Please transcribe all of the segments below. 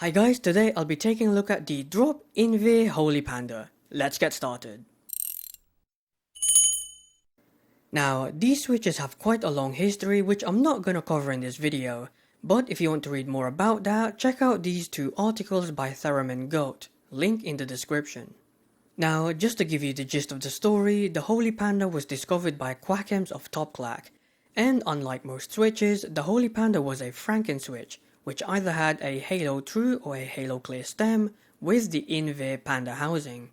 Hi guys, today I'll be taking a look at the Drop Invyr Holy Panda. Let's get started. Now, these switches have quite a long history which I'm not gonna cover in this video, but if you want to read more about that, check out these two articles by ThereminGoat, link in the description. Now, just to give you the gist of the story, the Holy Panda was discovered by Quackems of TopClack, and unlike most switches, the Holy Panda was a Franken switch, which either had a Halo True or a Halo Clear stem with the Invyr Panda housing.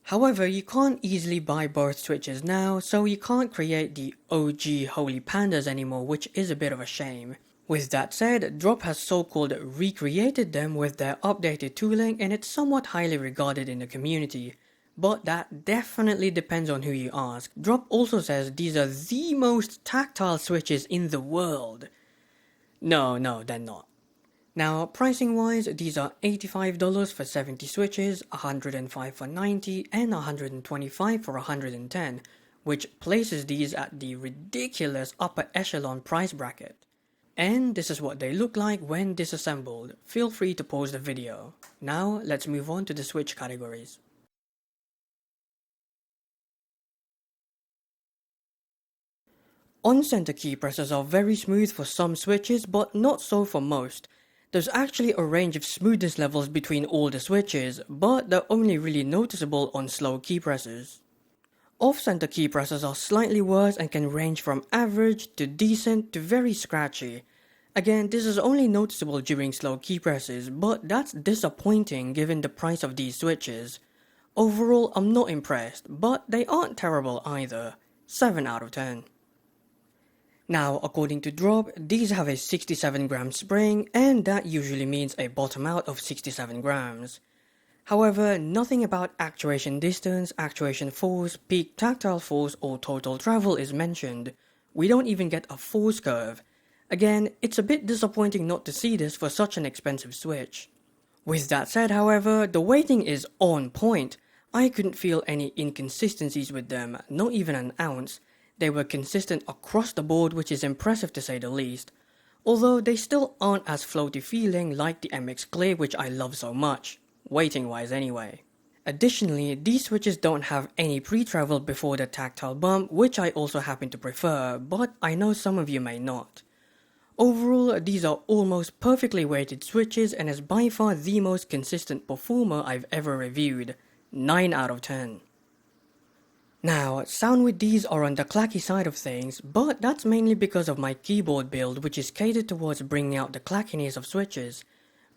However, you can't easily buy both switches now, so you can't create the OG Holy Pandas anymore, which is a bit of a shame. With that said, Drop has so-called recreated them with their updated tooling and it's somewhat highly regarded in the community. But that definitely depends on who you ask. Drop also says these are the most tactile switches in the world. No, they're not. Now, pricing wise, these are $85 for 70 switches, $105 for 90, and $125 for 110, which places these at the ridiculous upper echelon price bracket. And this is what they look like when disassembled. Feel free to pause the video. Now, let's move on to the switch categories. On-center key presses are very smooth for some switches, but not so for most. There's actually a range of smoothness levels between all the switches, but they're only really noticeable on slow key presses. Off-center key presses are slightly worse and can range from average to decent to very scratchy. Again, this is only noticeable during slow key presses, but that's disappointing given the price of these switches. Overall, I'm not impressed, but they aren't terrible either. 7 out of 10. Now, according to Drop, these have a 67 gram spring, and that usually means a bottom out of 67 grams. However, nothing about actuation distance, actuation force, peak tactile force, or total travel is mentioned. We don't even get a force curve. Again, it's a bit disappointing not to see this for such an expensive switch. With that said, however, the weighting is on point. I couldn't feel any inconsistencies with them, not even an ounce. They were consistent across the board, which is impressive to say the least. Although they still aren't as floaty feeling like the MX Clear, which I love so much. Weighting wise anyway. Additionally, these switches don't have any pre-travel before the tactile bump, which I also happen to prefer, but I know some of you may not. Overall, these are almost perfectly weighted switches and is by far the most consistent performer I've ever reviewed. 9 out of 10. Now, sound with these are on the clacky side of things, but that's mainly because of my keyboard build, which is catered towards bringing out the clackiness of switches.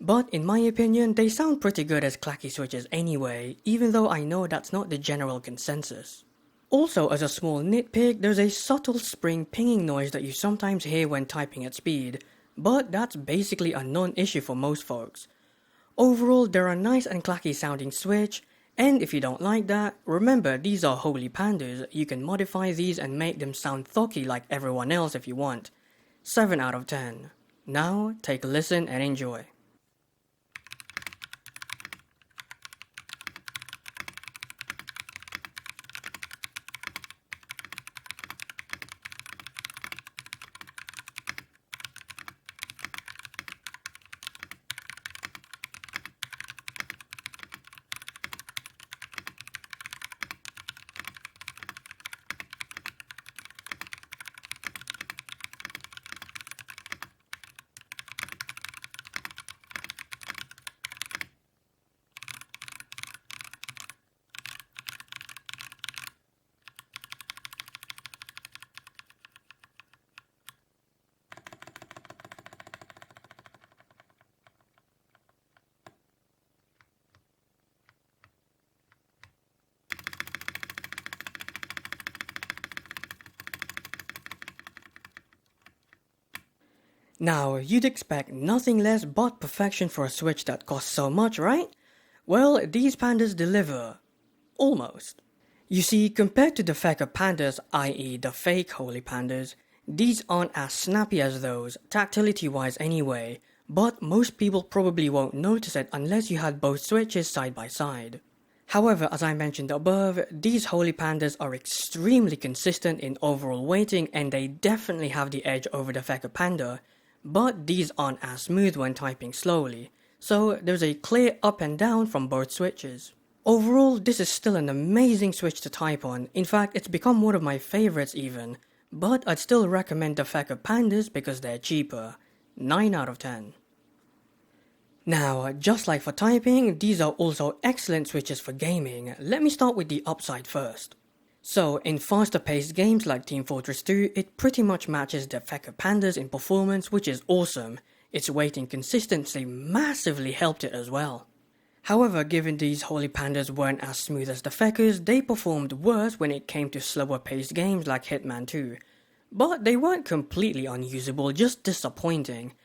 But in my opinion, they sound pretty good as clacky switches anyway, even though I know that's not the general consensus. Also, as a small nitpick, there's a subtle spring pinging noise that you sometimes hear when typing at speed, but that's basically a non-issue for most folks. Overall, they're a nice and clacky sounding switch, and if you don't like that, remember these are Holy Pandas, you can modify these and make them sound thocky like everyone else if you want. 7 out of 10. Now, take a listen and enjoy. Now, you'd expect nothing less but perfection for a switch that costs so much, right? Well, these pandas deliver. Almost. You see, compared to the Feker Pandas, i.e. the fake Holy Pandas, these aren't as snappy as those, tactility wise anyway, but most people probably won't notice it unless you had both switches side by side. However, as I mentioned above, these Holy Pandas are extremely consistent in overall weighting and they definitely have the edge over the Feker Panda, but these aren't as smooth when typing slowly, so there's a clear up and down from both switches. Overall, this is still an amazing switch to type on. In fact, it's become one of my favorites even. But I'd still recommend the Feker Pandas because they're cheaper. 9 out of 10. Now, just like for typing, these are also excellent switches for gaming. Let me start with the upside first. So, in faster paced games like Team Fortress 2, it pretty much matches the Feker Pandas in performance, which is awesome. Its weight and consistency massively helped it as well. However, given these Holy Pandas weren't as smooth as the Fekers, they performed worse when it came to slower paced games like Hitman 2. But they weren't completely unusable, just disappointing.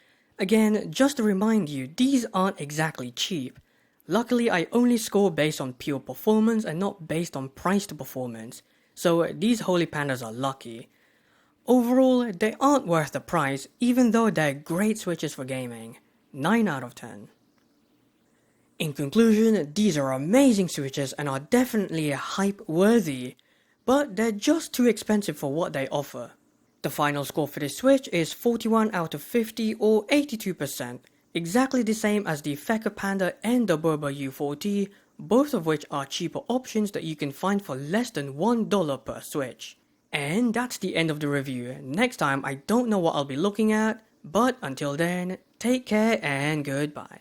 Again, just to remind you, these aren't exactly cheap. Luckily, I only score based on pure performance and not based on price to performance, so these Holy Pandas are lucky. Overall, they aren't worth the price, even though they're great switches for gaming. 9 out of 10. In conclusion, these are amazing switches and are definitely hype worthy, but they're just too expensive for what they offer. The final score for this switch is 41 out of 50 or 82%, exactly the same as the Feker Panda and the Berber U4T, both of which are cheaper options that you can find for less than $1 per switch. And that's the end of the review. Next time I don't know what I'll be looking at, but until then, take care and goodbye.